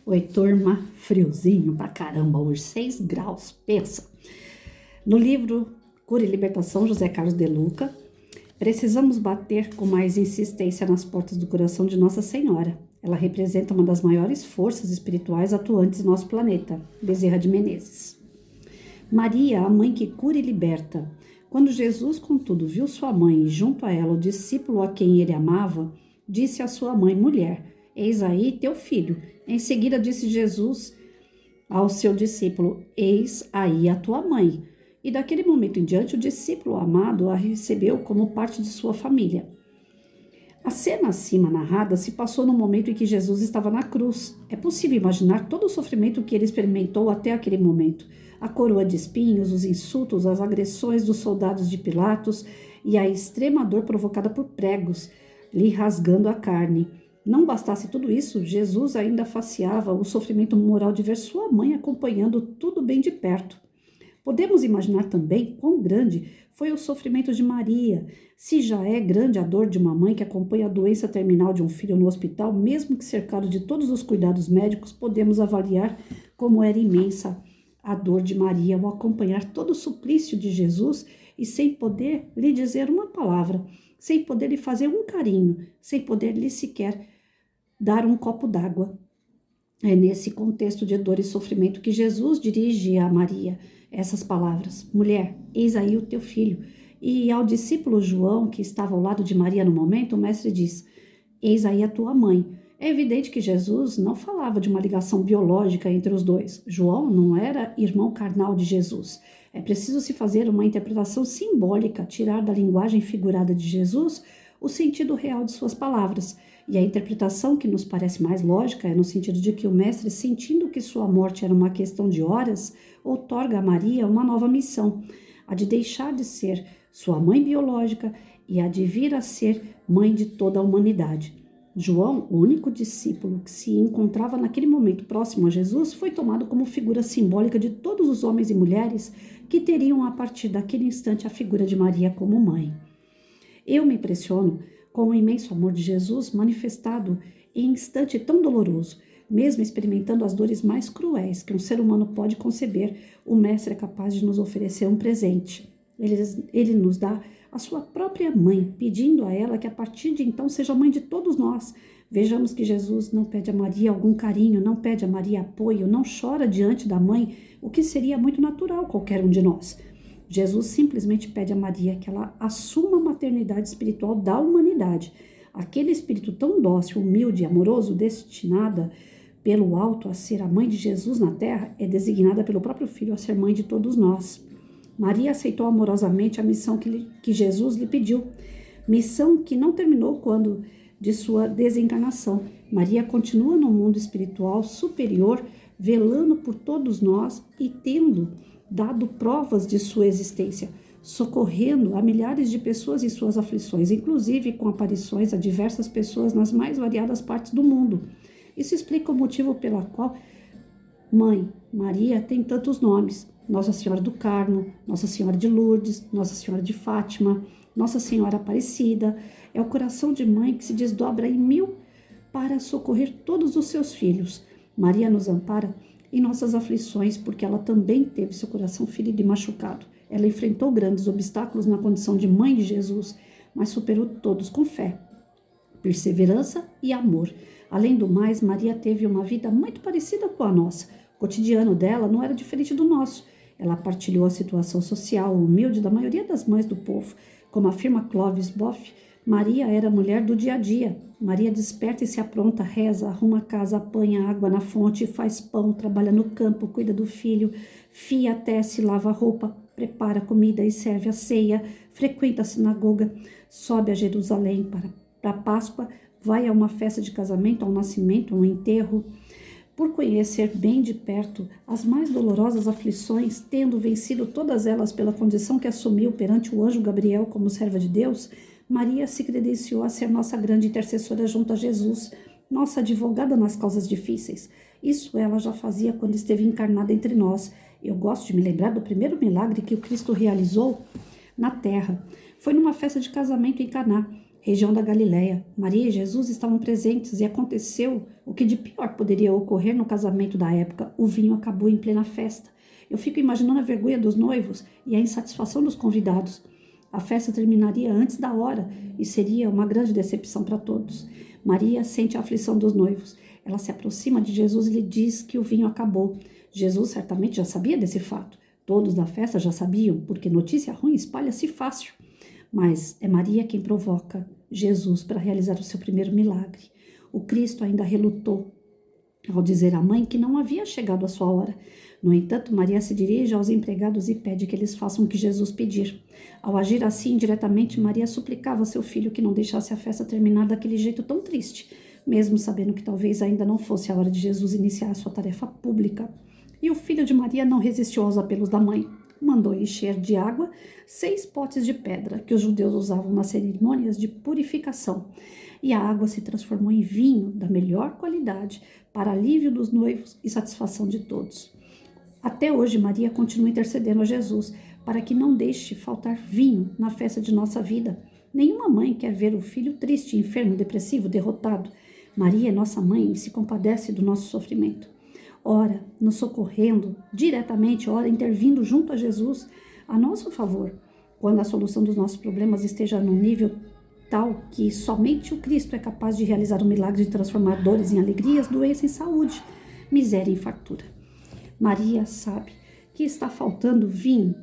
Oi, turma, friozinho pra caramba hoje, 6 graus, pensa. No livro Cura e Libertação, José Carlos de Luca, precisamos bater com mais insistência nas portas do coração de Nossa Senhora. Ela representa uma das maiores forças espirituais atuantes em nosso planeta, Bezerra de Menezes. Maria, a mãe que cura e liberta. Quando Jesus, contudo, viu sua mãe e junto a ela o discípulo a quem ele amava, disse à sua mãe, mulher, eis aí teu filho. Em seguida disse Jesus ao seu discípulo, eis aí a tua mãe. E daquele momento em diante o discípulo amado a recebeu como parte de sua família. A cena acima narrada se passou no momento em que Jesus estava na cruz. É possível imaginar todo o sofrimento que ele experimentou até aquele momento. A coroa de espinhos, os insultos, as agressões dos soldados de Pilatos e a extrema dor provocada por pregos, lhe rasgando a carne. Não bastasse tudo isso, Jesus ainda faceava o sofrimento moral de ver sua mãe acompanhando tudo bem de perto. Podemos imaginar também quão grande foi o sofrimento de Maria. Se já é grande a dor de uma mãe que acompanha a doença terminal de um filho no hospital, mesmo que cercado de todos os cuidados médicos, podemos avaliar como era imensa a dor de Maria ao acompanhar todo o suplício de Jesus e sem poder lhe dizer uma palavra, sem poder lhe fazer um carinho, sem poder lhe sequer dar um copo d'água. É nesse contexto de dor e sofrimento que Jesus dirige a Maria essas palavras: mulher, eis aí o teu filho. E ao discípulo João, que estava ao lado de Maria no momento, o mestre diz: eis aí a tua mãe. É evidente que Jesus não falava de uma ligação biológica entre os dois. João não era irmão carnal de Jesus. É preciso se fazer uma interpretação simbólica, tirar da linguagem figurada de Jesus o sentido real de suas palavras. E a interpretação que nos parece mais lógica é no sentido de que o mestre, sentindo que sua morte era uma questão de horas, outorga a Maria uma nova missão, a de deixar de ser sua mãe biológica e a de vir a ser mãe de toda a humanidade. João, o único discípulo que se encontrava naquele momento próximo a Jesus, foi tomado como figura simbólica de todos os homens e mulheres que teriam a partir daquele instante a figura de Maria como mãe. Eu me impressiono com o imenso amor de Jesus manifestado em instante tão doloroso. Mesmo experimentando as dores mais cruéis que um ser humano pode conceber, o Mestre é capaz de nos oferecer um presente. Ele nos dá a sua própria mãe, pedindo a ela que a partir de então seja mãe de todos nós. Vejamos que Jesus não pede a Maria algum carinho, não pede a Maria apoio, não chora diante da mãe, o que seria muito natural qualquer um de nós. Jesus simplesmente pede a Maria que ela assuma a maternidade espiritual da humanidade. Aquele espírito tão dócil, humilde e amoroso, destinada pelo alto a ser a mãe de Jesus na terra, é designada pelo próprio Filho a ser mãe de todos nós. Maria aceitou amorosamente a missão que Jesus lhe pediu, missão que não terminou quando de sua desencarnação. Maria continua no mundo espiritual superior, velando por todos nós e tendo dado provas de sua existência, socorrendo a milhares de pessoas em suas aflições, inclusive com aparições a diversas pessoas nas mais variadas partes do mundo. Isso explica o motivo pela qual Mãe Maria tem tantos nomes: Nossa Senhora do Carmo, Nossa Senhora de Lourdes, Nossa Senhora de Fátima, Nossa Senhora Aparecida. É o coração de mãe que se desdobra em 1000 para socorrer todos os seus filhos. Maria nos ampara em nossas aflições, porque ela também teve seu coração ferido e machucado. Ela enfrentou grandes obstáculos na condição de mãe de Jesus, mas superou todos com fé, perseverança e amor. Além do mais, Maria teve uma vida muito parecida com a nossa. O cotidiano dela não era diferente do nosso. Ela partilhou a situação social humilde da maioria das mães do povo. Como afirma Clovis Boff, Maria era mulher do dia a dia. Maria desperta e se apronta, reza, arruma a casa, apanha água na fonte, faz pão, trabalha no campo, cuida do filho, fia, tece, lava a roupa, prepara comida e serve a ceia, frequenta a sinagoga, sobe a Jerusalém para a Páscoa, vai a uma festa de casamento, ao nascimento, ao enterro. Por conhecer bem de perto as mais dolorosas aflições, tendo vencido todas elas pela condição que assumiu perante o anjo Gabriel como serva de Deus, Maria se credenciou a ser nossa grande intercessora junto a Jesus, nossa advogada nas causas difíceis. Isso ela já fazia quando esteve encarnada entre nós. Eu gosto de me lembrar do primeiro milagre que o Cristo realizou na terra. Foi numa festa de casamento em Caná. região da Galileia. Maria e Jesus estavam presentes e aconteceu o que de pior poderia ocorrer no casamento da época. O vinho acabou em plena festa. Eu fico imaginando a vergonha dos noivos e a insatisfação dos convidados. A festa terminaria antes da hora e seria uma grande decepção para todos. Maria sente a aflição dos noivos. Ela se aproxima de Jesus e lhe diz que o vinho acabou. Jesus certamente já sabia desse fato. Todos da festa já sabiam, porque notícia ruim espalha-se fácil. Mas é Maria quem provoca Jesus para realizar o seu primeiro milagre. O Cristo ainda relutou ao dizer à mãe que não havia chegado a sua hora. No entanto, Maria se dirige aos empregados e pede que eles façam o que Jesus pedir. Ao agir assim diretamente, Maria suplicava a seu filho que não deixasse a festa terminar daquele jeito tão triste, mesmo sabendo que talvez ainda não fosse a hora de Jesus iniciar a sua tarefa pública. E o filho de Maria não resistiu aos apelos da mãe. Mandou encher de água 6 potes de pedra que os judeus usavam nas cerimônias de purificação. E a água se transformou em vinho da melhor qualidade para alívio dos noivos e satisfação de todos. Até hoje, Maria continua intercedendo a Jesus para que não deixe faltar vinho na festa de nossa vida. Nenhuma mãe quer ver o filho triste, enfermo, depressivo, derrotado. Maria é nossa mãe e se compadece do nosso sofrimento. Ora, nos socorrendo diretamente, ora, intervindo junto a Jesus a nosso favor, quando a solução dos nossos problemas esteja num nível tal que somente o Cristo é capaz de realizar o milagre de transformar dores em alegrias, doença em saúde, miséria em fartura. Maria sabe que está faltando vinho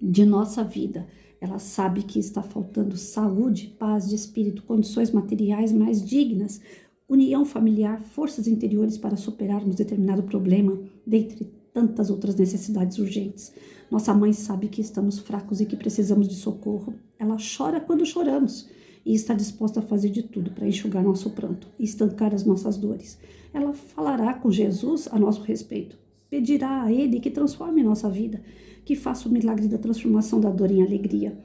de nossa vida. Ela sabe que está faltando saúde, paz de espírito, condições materiais mais dignas, união familiar, forças interiores para superarmos determinado problema, dentre tantas outras necessidades urgentes. Nossa mãe sabe que estamos fracos e que precisamos de socorro. Ela chora quando choramos e está disposta a fazer de tudo para enxugar nosso pranto e estancar as nossas dores. Ela falará com Jesus a nosso respeito. Pedirá a Ele que transforme nossa vida, que faça o milagre da transformação da dor em alegria.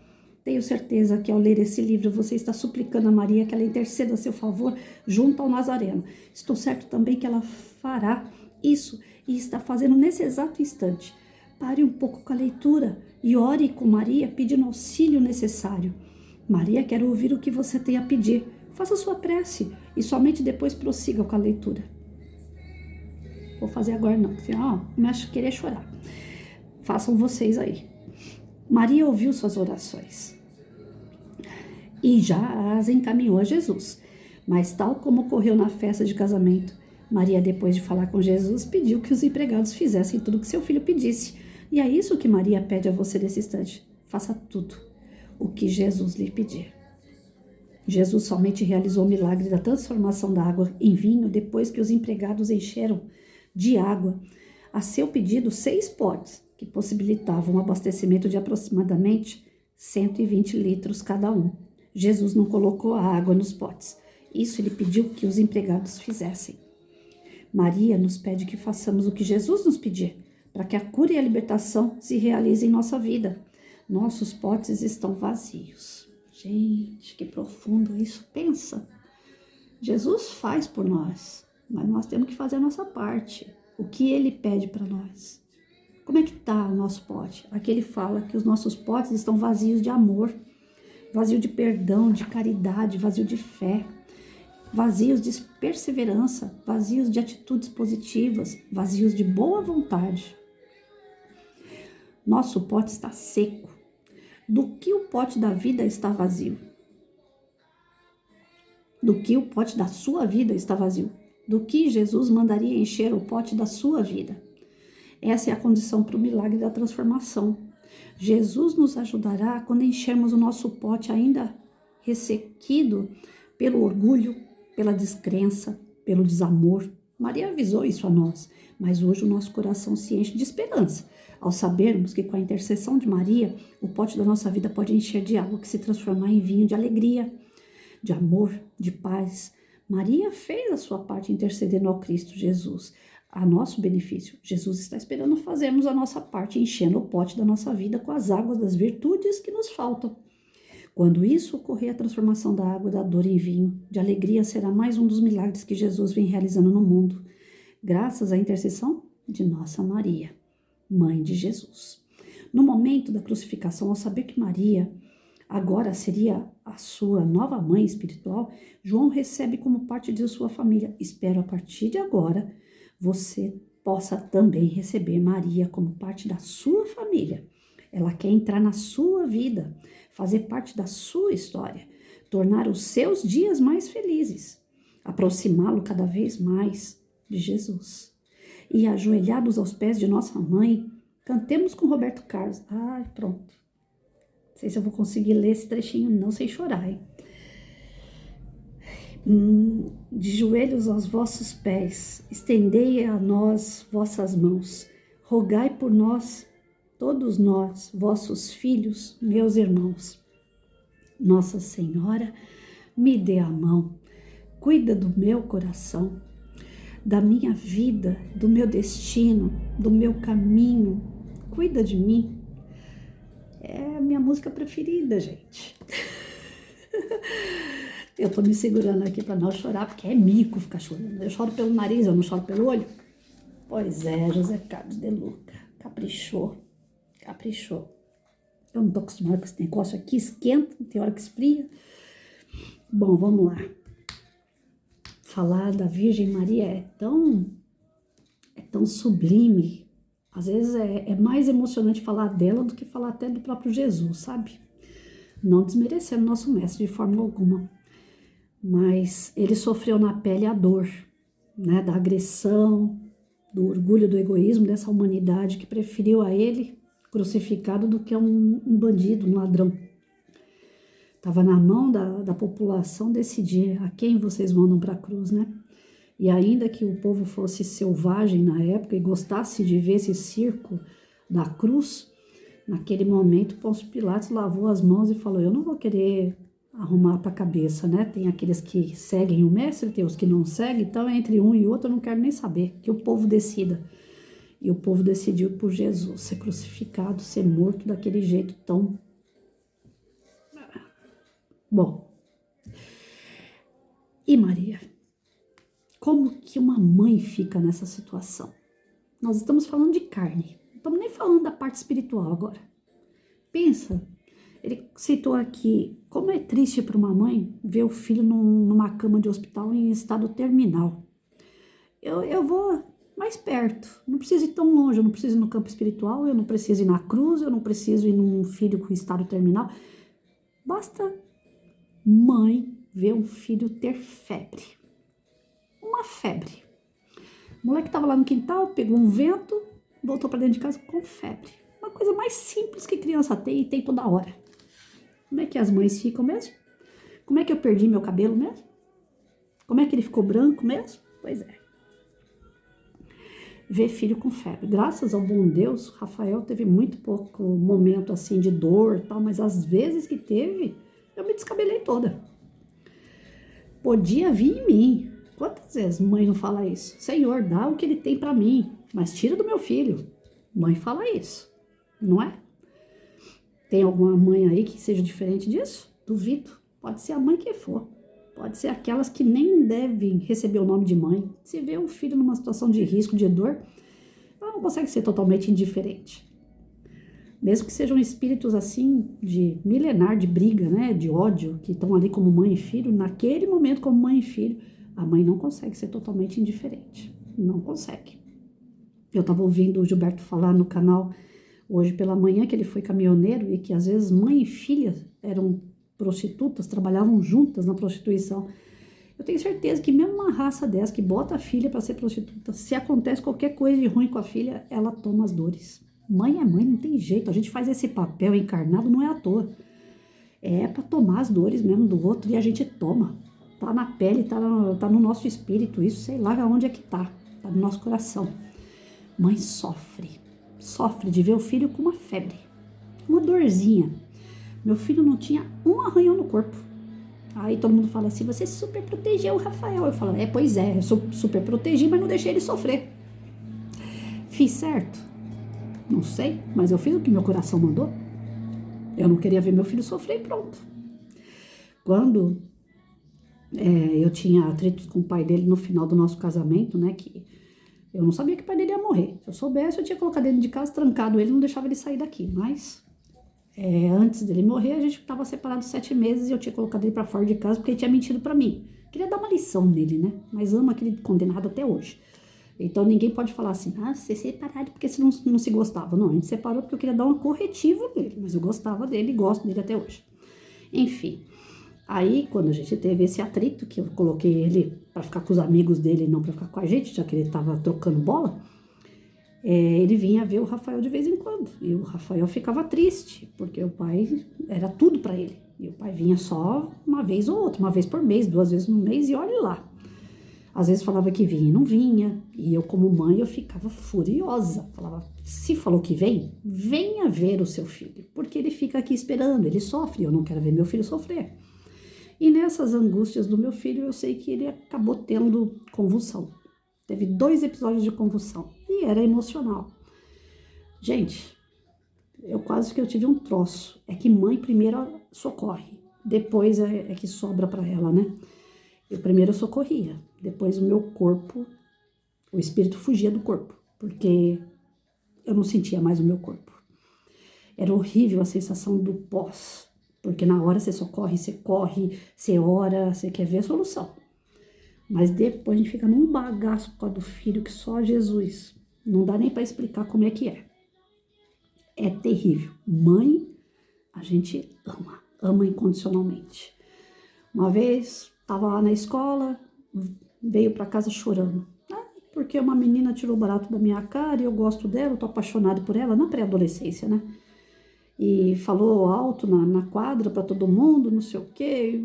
Tenho certeza que ao ler esse livro você está suplicando a Maria que ela interceda a seu favor junto ao Nazareno. Estou certo também que ela fará isso e está fazendo nesse exato instante. Pare um pouco com a leitura e ore com Maria pedindo o auxílio necessário. Maria quer ouvir o que você tem a pedir. Faça sua prece e somente depois prossiga com a leitura. Vou fazer agora não, senão começo a querer chorar. Façam vocês aí. Maria ouviu suas orações e já as encaminhou a Jesus. Mas tal como ocorreu na festa de casamento, Maria, depois de falar com Jesus, pediu que os empregados fizessem tudo o que seu filho pedisse. E é isso que Maria pede a você nesse instante. Faça tudo o que Jesus lhe pedir. Jesus somente realizou o milagre da transformação da água em vinho depois que os empregados encheram de água a seu pedido 6 potes, que possibilitavam um abastecimento de aproximadamente 120 litros cada um. Jesus não colocou a água nos potes. Isso ele pediu que os empregados fizessem. Maria nos pede que façamos o que Jesus nos pedir, para que a cura e a libertação se realizem em nossa vida. Nossos potes estão vazios. Gente, que profundo isso. Pensa. Jesus faz por nós, mas nós temos que fazer a nossa parte. O que ele pede para nós? Como é que está o nosso pote? Aqui ele fala que os nossos potes estão vazios de amor, vazio de perdão, de caridade, vazio de fé, vazios de perseverança, vazios de atitudes positivas, vazios de boa vontade. Nosso pote está seco. Do que o pote da vida está vazio? Do que o pote da sua vida está vazio? Do que Jesus mandaria encher o pote da sua vida? Essa é a condição para o milagre da transformação. Jesus nos ajudará quando enchermos o nosso pote ainda ressequido pelo orgulho, pela descrença, pelo desamor. Maria avisou isso a nós, mas hoje o nosso coração se enche de esperança, ao sabermos que com a intercessão de Maria, o pote da nossa vida pode encher de água que se transformar em vinho de alegria, de amor, de paz. Maria fez a sua parte intercedendo ao Cristo Jesus, a nosso benefício. Jesus está esperando fazermos a nossa parte, enchendo o pote da nossa vida com as águas das virtudes que nos faltam. Quando isso ocorrer, a transformação da água da dor em vinho, de alegria, será mais um dos milagres que Jesus vem realizando no mundo, graças à intercessão de Nossa Maria, Mãe de Jesus. No momento da crucificação, ao saber que Maria agora seria a sua nova mãe espiritual, João recebe como parte de sua família. Espero a partir de agora você possa também receber Maria como parte da sua família. Ela quer entrar na sua vida, fazer parte da sua história, tornar os seus dias mais felizes, aproximá-lo cada vez mais de Jesus. E ajoelhados aos pés de nossa mãe, cantemos com Roberto Carlos. Ai, pronto. Não sei se eu vou conseguir ler esse trechinho não sem chorar, hein? De joelhos aos vossos pés, estendei a nós vossas mãos, rogai por nós, todos nós, vossos filhos, meus irmãos. Nossa Senhora, me dê a mão, cuida do meu coração, da minha vida, do meu destino, do meu caminho, cuida de mim. É a minha música preferida, gente. Eu tô me segurando aqui para não chorar, porque é mico ficar chorando. Eu choro pelo nariz, eu não choro pelo olho. Pois é, José Carlos de Luca, caprichou. Eu não tô acostumada com esse negócio aqui, esquenta, tem hora que esfria. Bom, vamos lá. Falar da Virgem Maria é tão sublime. Às vezes é mais emocionante falar dela do que falar até do próprio Jesus, sabe? Não desmerecendo nosso mestre de forma alguma. Mas ele sofreu na pele a dor, né, da agressão, do orgulho, do egoísmo dessa humanidade que preferiu a ele crucificado do que um bandido, um ladrão. Estava na mão da população decidir a quem vocês mandam para a cruz, né? E ainda que o povo fosse selvagem na época e gostasse de ver esse circo da cruz, naquele momento Pôncio Pilatos lavou as mãos e falou: eu não vou querer arrumar para a cabeça, né? Tem aqueles que seguem o mestre, tem os que não seguem, então entre um e outro eu não quero nem saber, que o povo decida. E o povo decidiu por Jesus ser crucificado, ser morto daquele jeito tão... Bom. E Maria? Como que uma mãe fica nessa situação? Nós estamos falando de carne, não estamos nem falando da parte espiritual agora. Pensa, ele citou aqui, como é triste para uma mãe ver o filho numa cama de hospital em estado terminal. Eu vou mais perto, não preciso ir tão longe, eu não preciso ir no campo espiritual, eu não preciso ir na cruz, eu não preciso ir num filho com estado terminal. Basta mãe ver um filho ter febre. Uma febre. O moleque estava lá no quintal, pegou um vento, voltou para dentro de casa com febre. Uma coisa mais simples que criança tem e tem toda hora. Como é que as mães ficam mesmo? Como é que eu perdi meu cabelo mesmo? Como é que ele ficou branco mesmo? Pois é. Ver filho com febre. Graças ao bom Deus, Rafael teve muito pouco momento assim de dor e tal, mas às vezes que teve, eu me descabelei toda. Podia vir em mim. Quantas vezes mãe não fala isso? Senhor, dá o que ele tem para mim, mas tira do meu filho. Mãe fala isso, não é? Tem alguma mãe aí que seja diferente disso? Duvido. Pode ser a mãe que for. Pode ser aquelas que nem devem receber o nome de mãe. Se vê um filho numa situação de risco, de dor, ela não consegue ser totalmente indiferente. Mesmo que sejam espíritos assim, de milenar, de briga, né, de ódio, que estão ali como mãe e filho, naquele momento como mãe e filho, a mãe não consegue ser totalmente indiferente. Não consegue. Eu estava ouvindo o Gilberto falar no canal hoje pela manhã que ele foi caminhoneiro e que às vezes mãe e filha eram prostitutas, trabalhavam juntas na prostituição. Eu tenho certeza que mesmo uma raça dessa que bota a filha para ser prostituta, se acontece qualquer coisa de ruim com a filha, ela toma as dores. Mãe é mãe, não tem jeito. A gente faz esse papel encarnado, não é à toa. É para tomar as dores mesmo do outro e a gente toma. Tá na pele, tá no nosso espírito, isso sei lá onde é que tá no nosso coração. Mãe sofre de ver o filho com uma febre, uma dorzinha. Meu filho não tinha um arranhão no corpo. Aí todo mundo fala assim, você super protegeu o Rafael. Eu falo, pois é, eu super protegi, mas não deixei ele sofrer. Fiz certo? Não sei, mas eu fiz o que meu coração mandou. Eu não queria ver meu filho sofrer e pronto. Quando eu tinha atritos com o pai dele no final do nosso casamento, né, que eu não sabia que o pai dele ia morrer. Se eu soubesse, eu tinha colocado ele de casa, trancado ele, não deixava ele sair daqui, mas Antes dele morrer, a gente estava separado 7 meses e eu tinha colocado ele para fora de casa porque ele tinha mentido para mim. Queria dar uma lição nele, né? Mas amo aquele condenado até hoje. Então ninguém pode falar assim, vocês separaram porque você não se gostava. Não, a gente separou porque eu queria dar um corretivo nele, mas eu gostava dele e gosto dele até hoje. Enfim, aí quando a gente teve esse atrito, que eu coloquei ele para ficar com os amigos dele e não para ficar com a gente, já que ele estava trocando bola, ele vinha ver o Rafael de vez em quando. E o Rafael ficava triste, porque o pai era tudo para ele. E o pai vinha só uma vez ou outra, uma vez por mês, 2 vezes no mês, e olhe lá. Às vezes falava que vinha e não vinha. E eu, como mãe, eu ficava furiosa. Falava, se falou que vem, venha ver o seu filho. Porque ele fica aqui esperando, ele sofre, eu não quero ver meu filho sofrer. E nessas angústias do meu filho, eu sei que ele acabou tendo convulsão. Teve 2 episódios de convulsão. E era emocional. Gente, eu quase que eu tive um troço. É que mãe primeiro socorre. Depois é que sobra para ela, né? Eu primeiro socorria. Depois o meu corpo, o espírito fugia do corpo. Porque eu não sentia mais o meu corpo. Era horrível a sensação do pós. Porque na hora você socorre, você corre, você ora, você quer ver a solução. Mas depois a gente fica num bagaço por causa do filho que só Jesus. Não dá nem para explicar como é que é. É terrível. Mãe, a gente ama incondicionalmente. Uma vez, estava lá na escola, veio para casa chorando. Porque uma menina tirou o barato da minha cara e eu gosto dela, eu tô apaixonado por ela, na pré-adolescência, né? E falou alto na quadra para todo mundo, não sei o quê.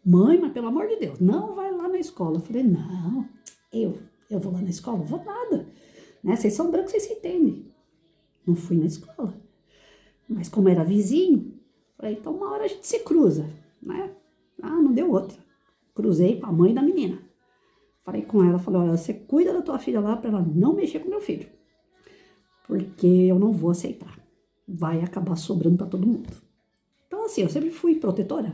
Mãe, mas pelo amor de Deus, não vai lá na escola. Eu falei, não, eu vou lá na escola? Vou nada. Né? Vocês são brancos, vocês se entendem. Não fui na escola. Mas como era vizinho, falei, então uma hora a gente se cruza, né? Não deu outra. Cruzei com a mãe da menina. Falei com ela, falei, olha, você cuida da tua filha lá para ela não mexer com meu filho. Porque eu não vou aceitar. Vai acabar sobrando para todo mundo. Então assim, eu sempre fui protetora.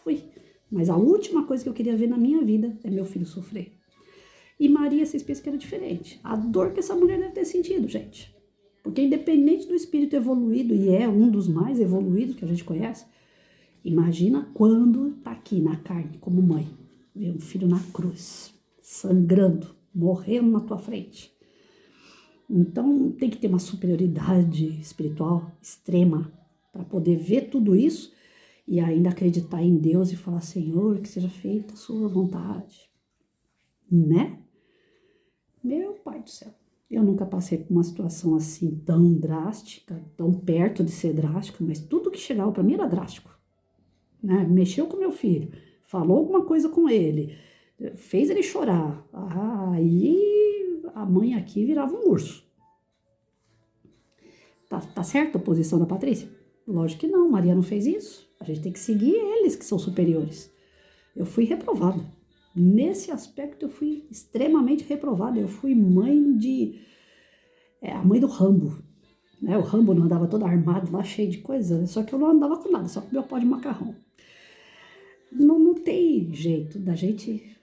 Fui. Mas a última coisa que eu queria ver na minha vida é meu filho sofrer. E Maria, vocês pensam que era diferente. A dor que essa mulher deve ter sentido, gente. Porque independente do espírito evoluído, e é um dos mais evoluídos que a gente conhece, imagina quando tá aqui na carne, como mãe, ver um filho na cruz, sangrando, morrendo na tua frente. Então tem que ter uma superioridade espiritual extrema para poder ver tudo isso e ainda acreditar em Deus e falar, Senhor, que seja feita a sua vontade. Né? Meu Pai do céu. Eu nunca passei por uma situação assim tão drástica, tão perto de ser drástica, mas tudo que chegava para mim era drástico. Né? Mexeu com meu filho, falou alguma coisa com ele, fez ele chorar. Aí a mãe aqui virava um urso. Tá certo a posição da Patrícia? Lógico que não, Maria não fez isso. A gente tem que seguir eles que são superiores. Eu fui reprovada. Nesse aspecto eu fui extremamente reprovada. Eu fui mãe a mãe do Rambo. Né? O Rambo não andava todo armado lá, cheio de coisa. Só que eu não andava com nada, só com meu pó de macarrão. Não tem jeito da gente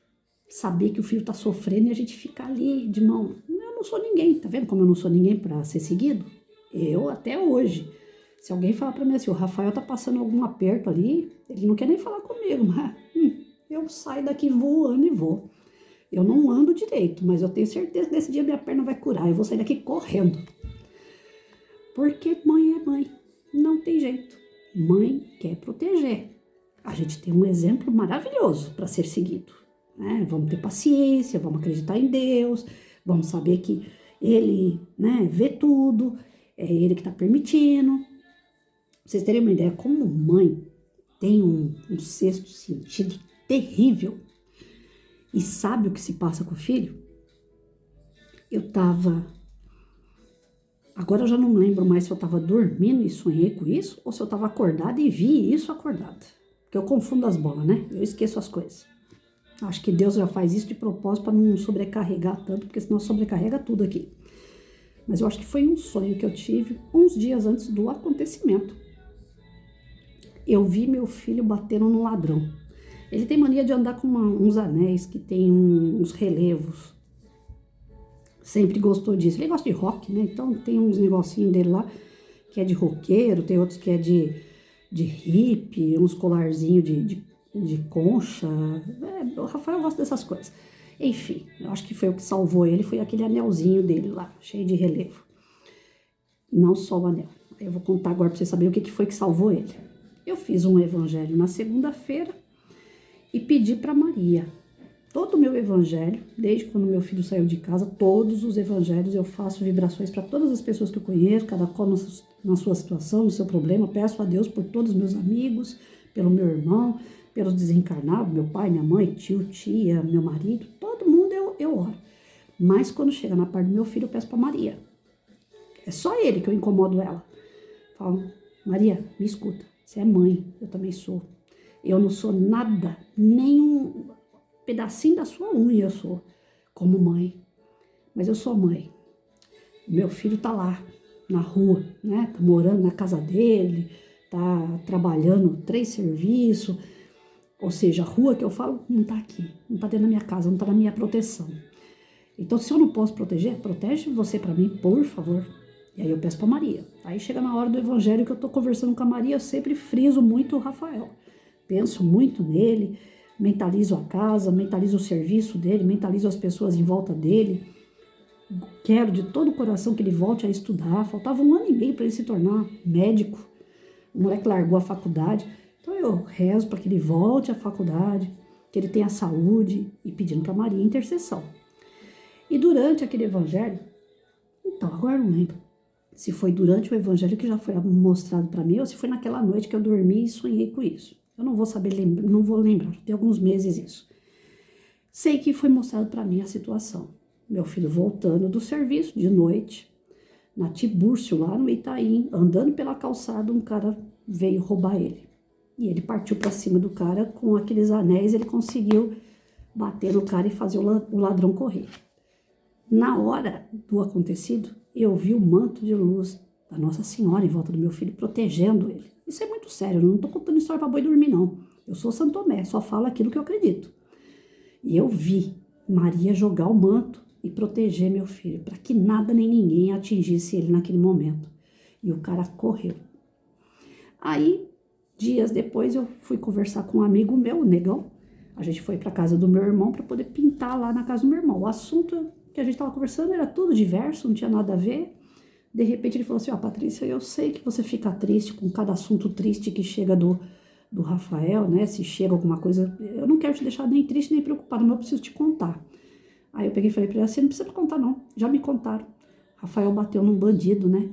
saber que o filho tá sofrendo e a gente ficar ali de mão. Eu não sou ninguém, tá vendo como eu não sou ninguém para ser seguido? Eu até hoje. Se alguém falar para mim assim, o Rafael tá passando algum aperto ali, ele não quer nem falar comigo, mas eu saio daqui voando e vou. Eu não ando direito, mas eu tenho certeza que nesse dia minha perna vai curar. Eu vou sair daqui correndo. Porque mãe é mãe. Não tem jeito. Mãe quer proteger. A gente tem um exemplo maravilhoso para ser seguido. Né? Vamos ter paciência, vamos acreditar em Deus, vamos saber que Ele, né, vê tudo, é Ele que está permitindo. Pra vocês terem uma ideia, como mãe tem um sexto sentido terrível e sabe o que se passa com o filho, agora eu já não lembro mais se eu estava dormindo e sonhei com isso ou se eu estava acordada e vi isso acordada, porque eu confundo as bolas, né? Eu esqueço as coisas. Acho que Deus já faz isso de propósito para não sobrecarregar tanto, porque senão sobrecarrega tudo aqui. Mas eu acho que foi um sonho que eu tive uns dias antes do acontecimento. Eu vi meu filho batendo no ladrão. Ele tem mania de andar com uns anéis que tem uns relevos. Sempre gostou disso. Ele gosta de rock, né? Então tem uns negocinhos dele lá que é de roqueiro, tem outros que é de hippie, uns colarzinhos de concha. O Rafael gosta dessas coisas. Enfim, eu acho que foi o que salvou ele, foi aquele anelzinho dele lá, cheio de relevo. Não só o anel. Eu vou contar agora para vocês saberem o que foi que salvou ele. Eu fiz um evangelho na segunda-feira e pedi para Maria. Todo o meu evangelho, desde quando meu filho saiu de casa, todos os evangelhos eu faço vibrações para todas as pessoas que eu conheço, cada qual na sua situação, no seu problema. Peço a Deus por todos os meus amigos, pelo meu irmão, pelos desencarnados, meu pai, minha mãe, tio, tia, meu marido, todo mundo eu oro. Mas quando chega na parte do meu filho, eu peço para Maria. É só ele que eu incomodo ela. Falo, Maria, me escuta, você é mãe, eu também sou. Eu não sou nada, nem um pedacinho da sua unha eu sou, como mãe. Mas eu sou mãe. Meu filho tá lá, na rua, né? Tá morando na casa dele, tá trabalhando 3 serviços. Ou seja, a rua que eu falo não tá aqui, não tá dentro da minha casa, não tá na minha proteção. Então, se eu não posso proteger, protege você para mim, por favor. E aí eu peço para Maria. Aí chega na hora do evangelho que eu tô conversando com a Maria, eu sempre friso muito o Rafael. Penso muito nele, mentalizo a casa, mentalizo o serviço dele, mentalizo as pessoas em volta dele. Quero de todo o coração que ele volte a estudar. Faltava 1 ano e meio para ele se tornar médico. O moleque largou a faculdade. Então eu rezo para que ele volte à faculdade, que ele tenha saúde e pedindo para Maria intercessão. E durante aquele evangelho, então agora eu não lembro se foi durante o evangelho que já foi mostrado para mim ou se foi naquela noite que eu dormi e sonhei com isso. Eu não vou saber, não vou lembrar, tem alguns meses isso. Sei que foi mostrado para mim a situação. Meu filho voltando do serviço de noite, na Tibúrcio, lá no Itaim, andando pela calçada, um cara veio roubar ele. E ele partiu para cima do cara, com aqueles anéis, ele conseguiu bater no cara e fazer o ladrão correr. Na hora do acontecido, eu vi o manto de luz da Nossa Senhora em volta do meu filho, protegendo ele. Isso é muito sério, eu não tô contando história para boi dormir, não. Eu sou Santo Tomé, só falo aquilo que eu acredito. E eu vi Maria jogar o manto e proteger meu filho, para que nada nem ninguém atingisse ele naquele momento. E o cara correu. Aí, dias depois, eu fui conversar com um amigo meu, o Negão. A gente foi para casa do meu irmão para poder pintar lá na casa do meu irmão. O assunto que a gente estava conversando era tudo diverso, não tinha nada a ver. De repente ele falou assim, Patrícia, eu sei que você fica triste com cada assunto triste que chega do Rafael, né? Se chega alguma coisa, eu não quero te deixar nem triste nem preocupada, mas eu preciso te contar. Aí eu peguei e falei pra ele assim, não precisa me contar não, já me contaram. Rafael bateu num bandido, né?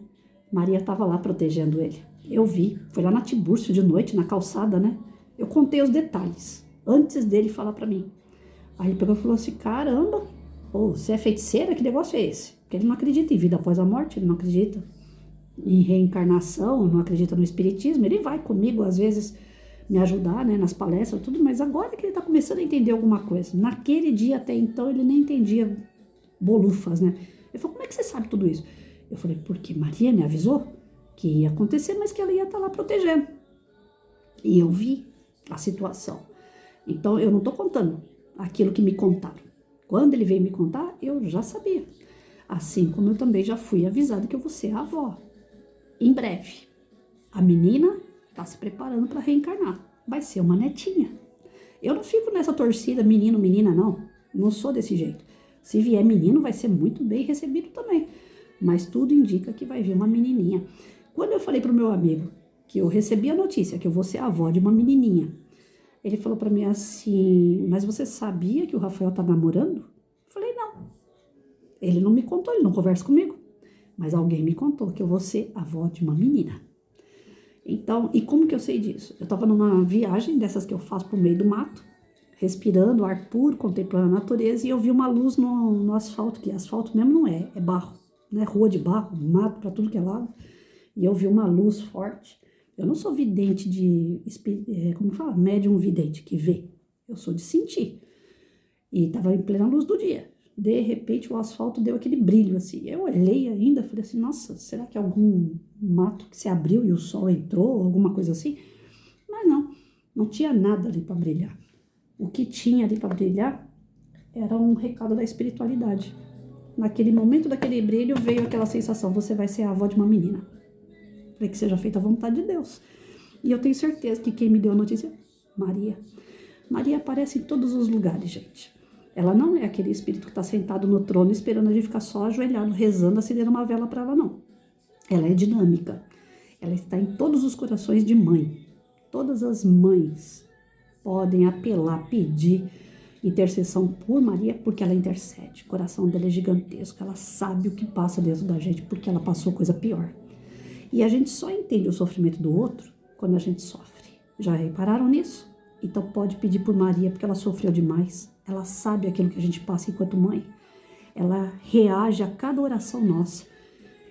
Maria estava lá protegendo ele. Eu vi, foi lá na Tibúrcio de noite, na calçada, né? Eu contei os detalhes, antes dele falar pra mim. Aí ele pegou e falou assim, caramba, você é feiticeira? Que negócio é esse? Porque ele não acredita em vida após a morte, ele não acredita em reencarnação, não acredita no espiritismo. Ele vai comigo, às vezes, me ajudar, né, nas palestras, tudo, mas agora que ele tá começando a entender alguma coisa. Naquele dia, até então, ele nem entendia bolufas, né? Ele falou, como é que você sabe tudo isso? Eu falei, porque Maria me avisou que ia acontecer, mas que ela ia estar lá protegendo. E eu vi a situação. Então, eu não tô contando aquilo que me contaram. Quando ele veio me contar, eu já sabia. Assim como eu também já fui avisada que eu vou ser a avó. Em breve, a menina está se preparando para reencarnar. Vai ser uma netinha. Eu não fico nessa torcida menino, menina, não. Não sou desse jeito. Se vier menino, vai ser muito bem recebido também. Mas tudo indica que vai vir uma menininha. Quando eu falei pro meu amigo que eu recebi a notícia que eu vou ser a avó de uma menininha, ele falou para mim assim, mas você sabia que o Rafael tá namorando? Eu falei, não. Ele não me contou, ele não conversa comigo. Mas alguém me contou que eu vou ser avó de uma menina. Então, e como que eu sei disso? Eu tava numa viagem dessas que eu faço pro meio do mato, respirando ar puro, contemplando a natureza, e eu vi uma luz no asfalto, que asfalto mesmo não é, é barro, né? Rua de barro, mato para tudo que é lado. E eu vi uma luz forte. Eu não sou vidente como fala? Médium vidente, que vê. Eu sou de sentir. E tava em plena luz do dia. De repente, o asfalto deu aquele brilho, assim. Eu olhei ainda, falei assim, nossa, será que é algum mato que se abriu e o sol entrou, alguma coisa assim? Mas não tinha nada ali para brilhar. O que tinha ali para brilhar era um recado da espiritualidade. Naquele momento daquele brilho veio aquela sensação, você vai ser a avó de uma menina. para que seja feita a vontade de Deus. E eu tenho certeza que quem me deu a notícia, Maria. Maria aparece em todos os lugares, gente. Ela não é aquele espírito que está sentado no trono esperando a gente ficar só ajoelhado, rezando, acendendo uma vela para ela, não. Ela é dinâmica. Ela está em todos os corações de mãe. Todas as mães podem apelar, pedir intercessão por Maria, porque ela intercede. O coração dela é gigantesco. Ela sabe o que passa dentro da gente, porque ela passou coisa pior. E a gente só entende o sofrimento do outro quando a gente sofre. Já repararam nisso? Então pode pedir por Maria, porque ela sofreu demais. Ela sabe aquilo que a gente passa enquanto mãe. Ela reage a cada oração nossa.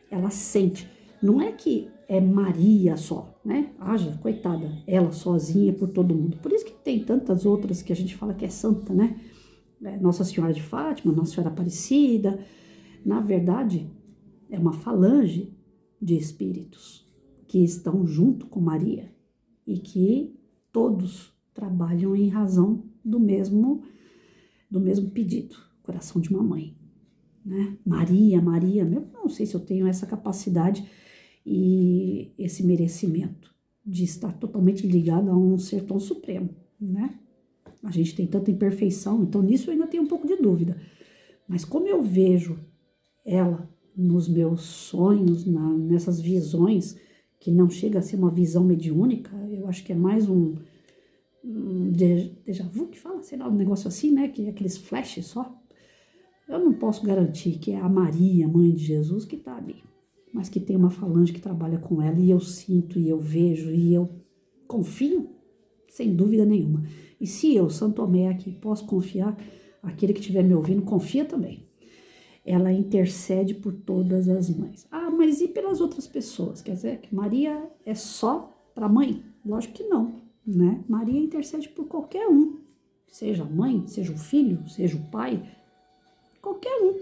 Ela sente. Não é que é Maria só, né? Haja, coitada, ela sozinha por todo mundo. Por isso que tem tantas outras que a gente fala que é santa, né? Nossa Senhora de Fátima, Nossa Senhora Aparecida. Na verdade, é uma falange de espíritos que estão junto com Maria e que todos trabalham em razão do mesmo pedido, coração de uma mãe, né? Maria, eu não sei se eu tenho essa capacidade e esse merecimento de estar totalmente ligado a um ser tão supremo, né? A gente tem tanta imperfeição, então nisso eu ainda tenho um pouco de dúvida. Mas como eu vejo ela nos meus sonhos, nessas visões, que não chega a ser uma visão mediúnica, eu acho que é mais um déjà vu que fala, sei lá, um negócio assim, né? Que é aqueles flashes só. Eu não posso garantir que é a Maria, mãe de Jesus, que está ali, mas que tem uma falange que trabalha com ela, e eu sinto, e eu vejo, e eu confio, sem dúvida nenhuma. E se eu, Santo Tomé, aqui posso confiar, aquele que estiver me ouvindo, confia também. Ela intercede por todas as mães. Ah, mas e pelas outras pessoas? Quer dizer que Maria é só para a mãe? Lógico que não, né? Maria intercede por qualquer um, seja a mãe, seja o filho, seja o pai, qualquer um,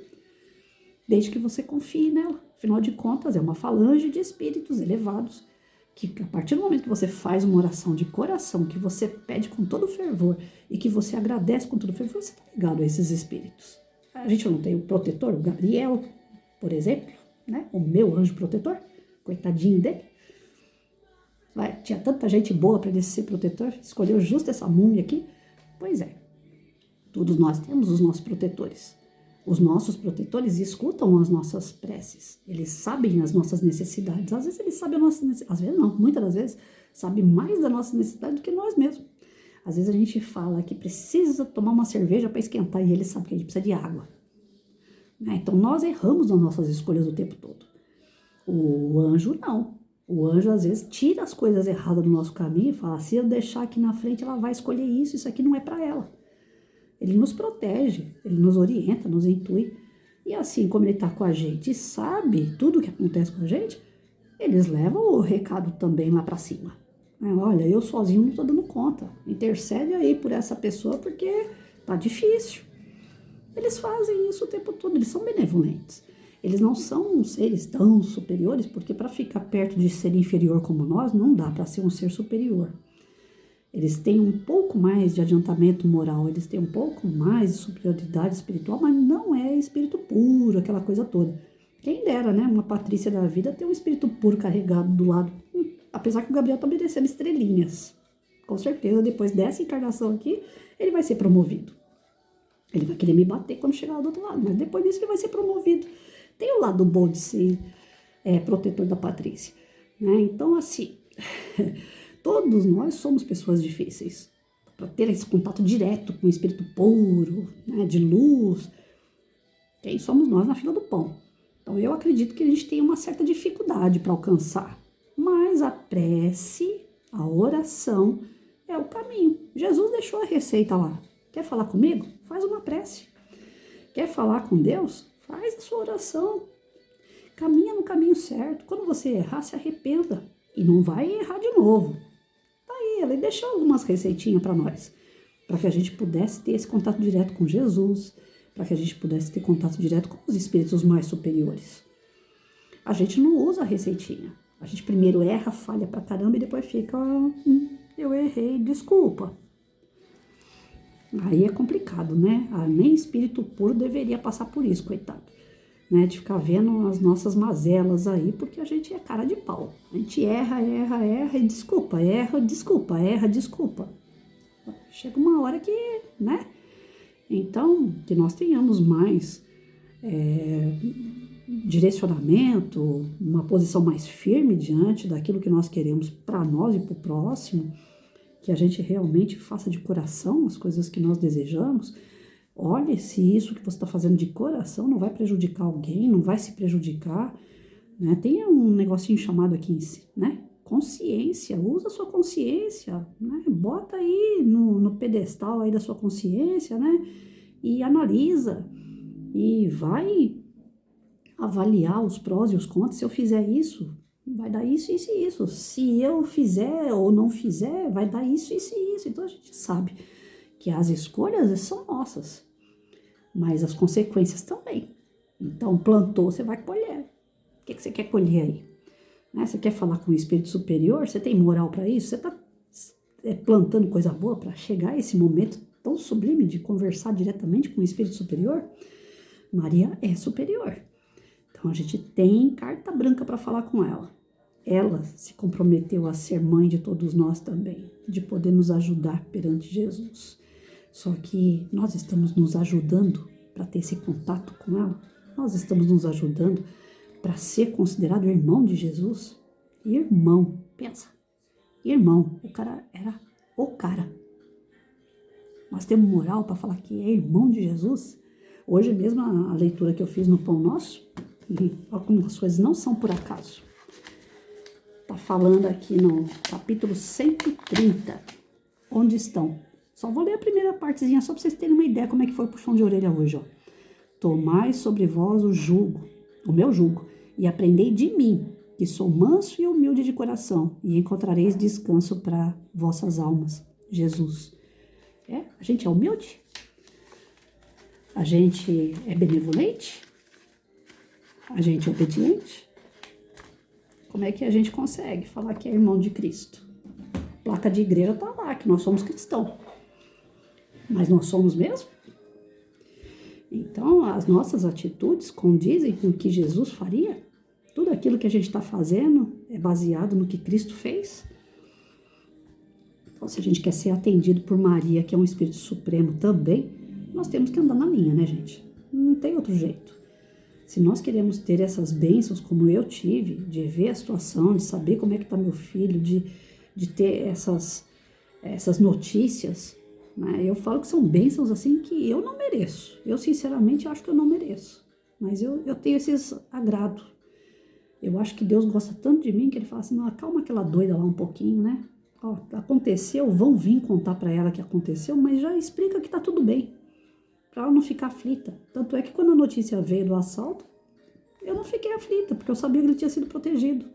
desde que você confie nela. Afinal de contas, é uma falange de espíritos elevados que, a partir do momento que você faz uma oração de coração, que você pede com todo fervor e que você agradece com todo fervor, você está ligado a esses espíritos. A gente não tem o protetor, o Gabriel, por exemplo, né? O meu anjo protetor, coitadinho dele. Tinha tanta gente boa para ele ser protetor, escolheu justo essa múmia aqui. Pois é, todos nós temos os nossos protetores. Os nossos protetores escutam as nossas preces, eles sabem as nossas necessidades. Às vezes eles sabem a nossa necessidade, às vezes não, muitas das vezes sabem mais da nossa necessidade do que nós mesmos. Às vezes a gente fala que precisa tomar uma cerveja para esquentar e ele sabe que a gente precisa de água. Então nós erramos nas nossas escolhas o tempo todo. O anjo não. O anjo às vezes tira as coisas erradas do nosso caminho e fala, se eu deixar aqui na frente ela vai escolher isso aqui não é para ela. Ele nos protege, ele nos orienta, nos intui. E assim como ele está com a gente e sabe tudo o que acontece com a gente, eles levam o recado também lá para cima. Olha, eu sozinho não estou dando conta. Intercede aí por essa pessoa porque tá difícil. Eles fazem isso o tempo todo, eles são benevolentes. Eles não são seres tão superiores, porque para ficar perto de ser inferior como nós, não dá para ser um ser superior. Eles têm um pouco mais de adiantamento moral, eles têm um pouco mais de superioridade espiritual, mas não é espírito puro, aquela coisa toda. Quem dera, né? Uma Patrícia da vida ter um espírito puro carregado do lado. Apesar que o Gabriel está merecendo estrelinhas. Com certeza, depois dessa encarnação aqui, ele vai ser promovido. Ele vai querer me bater quando chegar do outro lado, mas depois disso ele vai ser promovido. Tem o lado bom de ser protetor da Patrícia, né? Então, assim... Todos nós somos pessoas difíceis. Para ter esse contato direto com o espírito puro, né, de luz. Quem somos nós na fila do pão? Então eu acredito que a gente tem uma certa dificuldade para alcançar. Mas a prece, a oração é o caminho. Jesus deixou a receita lá. Quer falar comigo? Faz uma prece. Quer falar com Deus? Faz a sua oração. Caminha no caminho certo. Quando você errar, se arrependa. E não vai errar de novo. Ele deixou algumas receitinhas para nós, para que a gente pudesse ter esse contato direto com Jesus, para que a gente pudesse ter contato direto com os espíritos mais superiores. A gente não usa a receitinha. A gente primeiro erra, falha pra caramba e depois fica, eu errei, desculpa. Aí é complicado, né? Nem espírito puro deveria passar por isso, coitado. né? De ficar vendo as nossas mazelas aí, porque a gente é cara de pau. A gente erra e desculpa, erra, desculpa. Chega uma hora que, né? Então, que nós tenhamos mais direcionamento, uma posição mais firme diante daquilo que nós queremos para nós e para o próximo, que a gente realmente faça de coração as coisas que nós desejamos. Olhe se isso que você está fazendo de coração não vai prejudicar alguém, não vai se prejudicar, né? Tem um negocinho chamado aqui, né? Consciência, usa a sua consciência, né? Bota aí no pedestal aí da sua consciência, né? E analisa, e vai avaliar os prós e os contras. Se eu fizer isso, vai dar isso, isso e isso. Se eu fizer ou não fizer, vai dar isso, isso e isso. Então a gente sabe que as escolhas são nossas, mas as consequências também. Então, plantou, você vai colher. O que você quer colher aí? Né? Você quer falar com o espírito superior? Você tem moral para isso? Você está plantando coisa boa para chegar a esse momento tão sublime de conversar diretamente com o espírito superior? Maria é superior. Então, a gente tem carta branca para falar com ela. Ela se comprometeu a ser mãe de todos nós também, de poder nos ajudar perante Jesus. Só que nós estamos nos ajudando para ter esse contato com ela. Nós estamos nos ajudando para ser considerado irmão de Jesus. Irmão, pensa. Irmão, o cara era o cara. Nós temos moral para falar que é irmão de Jesus. Hoje mesmo a leitura que eu fiz no Pão Nosso, algumas coisas não são por acaso. Está falando aqui no capítulo 130, onde estão. Só vou ler a primeira partezinha, só para vocês terem uma ideia como é que foi o puxão de orelha hoje, ó. Tomai sobre vós o meu jugo, e aprendei de mim, que sou manso e humilde de coração, e encontrareis descanso para vossas almas. Jesus. A gente é humilde? A gente é benevolente? A gente é obediente? Como é que a gente consegue falar que é irmão de Cristo? A placa de igreja tá lá, que nós somos cristãos. Mas nós somos mesmo? Então, as nossas atitudes condizem com o que Jesus faria? Tudo aquilo que a gente está fazendo é baseado no que Cristo fez? Então, se a gente quer ser atendido por Maria, que é um Espírito Supremo também, nós temos que andar na linha, né, gente? Não tem outro jeito. Se nós queremos ter essas bênçãos como eu tive, de ver a situação, de saber como é que está meu filho, de ter essas notícias, né? Eu falo que são bênçãos assim que eu não mereço. Eu, sinceramente, acho que eu não mereço. Mas eu tenho esses agrados. Eu acho que Deus gosta tanto de mim que ele fala assim, não, acalma aquela doida lá um pouquinho, né? Ó, aconteceu, vão vir contar para ela que aconteceu, mas já explica que tá tudo bem, para ela não ficar aflita. Tanto é que quando a notícia veio do assalto, eu não fiquei aflita, porque eu sabia que ele tinha sido protegido.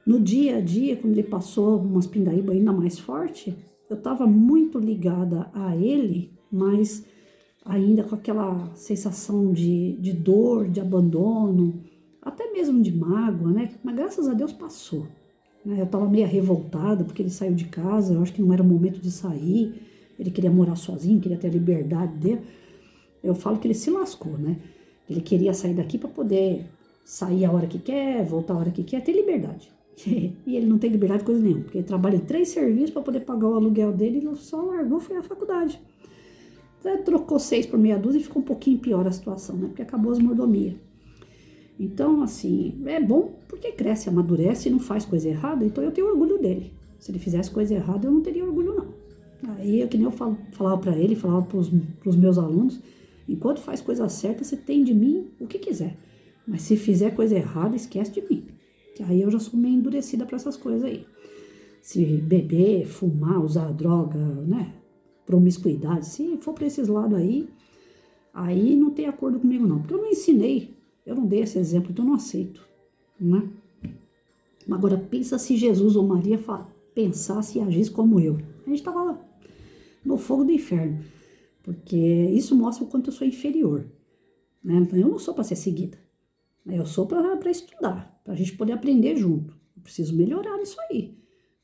No dia a dia, quando ele passou umas pindaíba ainda mais forte, eu estava muito ligada a ele, mas ainda com aquela sensação de dor, de abandono, até mesmo de mágoa, né? Mas graças a Deus passou. Eu estava meio revoltada porque ele saiu de casa, eu acho que não era o momento de sair, ele queria morar sozinho, queria ter a liberdade dele. Eu falo que ele se lascou, né? Ele queria sair daqui para poder sair a hora que quer, voltar a hora que quer, ter liberdade. E ele não tem liberdade coisa nenhuma, porque ele trabalha em 3 serviços para poder pagar o aluguel dele e ele só largou, foi à faculdade. Então, trocou 6 por meia dúzia e ficou um pouquinho pior a situação, né? Porque acabou as mordomias. Então, assim, é bom porque cresce, amadurece e não faz coisa errada, então eu tenho orgulho dele. Se ele fizesse coisa errada, eu não teria orgulho, não. Aí, que nem eu falava para ele, falava para os meus alunos, enquanto faz coisa certa, você tem de mim o que quiser. Mas se fizer coisa errada, esquece de mim. Aí eu já sou meio endurecida para essas coisas aí. Se beber, fumar, usar droga, né? Promiscuidade, se for para esses lados aí não tem acordo comigo, não. Porque eu não ensinei, eu não dei esse exemplo, então eu não aceito, né? Agora, pensa se Jesus ou Maria pensasse e agisse como eu. A gente estava lá, no fogo do inferno. Porque isso mostra o quanto eu sou inferior, né? Então, eu não sou para ser seguida. Eu sou para estudar, para a gente poder aprender junto. Eu preciso melhorar nisso aí.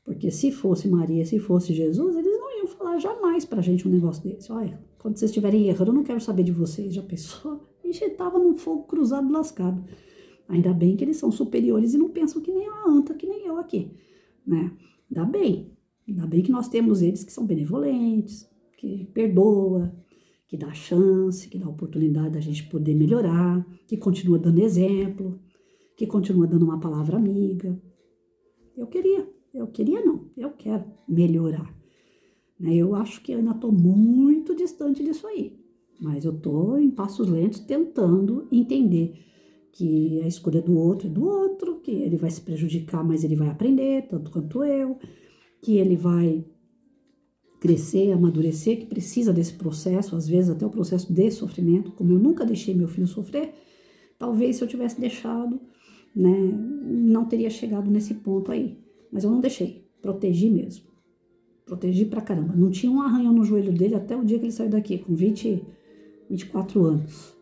Porque se fosse Maria, se fosse Jesus, eles não iam falar jamais pra gente um negócio desse. Olha, quando vocês estiverem errando, eu não quero saber de vocês, já pensou? A gente tava num fogo cruzado lascado. Ainda bem que eles são superiores e não pensam que nem a anta, que nem eu aqui, né? Ainda bem. Ainda bem que nós temos eles que são benevolentes, que perdoa, que dá chance, que dá oportunidade da gente poder melhorar, que continua dando exemplo, que continua dando uma palavra amiga. Eu queria não, eu quero melhorar. Né? Eu acho que eu ainda estou muito distante disso aí, mas eu estou em passos lentos tentando entender que a escolha do outro é do outro, que ele vai se prejudicar, mas ele vai aprender, tanto quanto eu, que ele vai crescer, amadurecer, que precisa desse processo, às vezes até o processo de sofrimento, como eu nunca deixei meu filho sofrer, talvez se eu tivesse deixado, né, não teria chegado nesse ponto aí, mas eu não deixei, protegi mesmo, protegi pra caramba, não tinha um arranhão no joelho dele até o dia que ele saiu daqui, com 24 anos.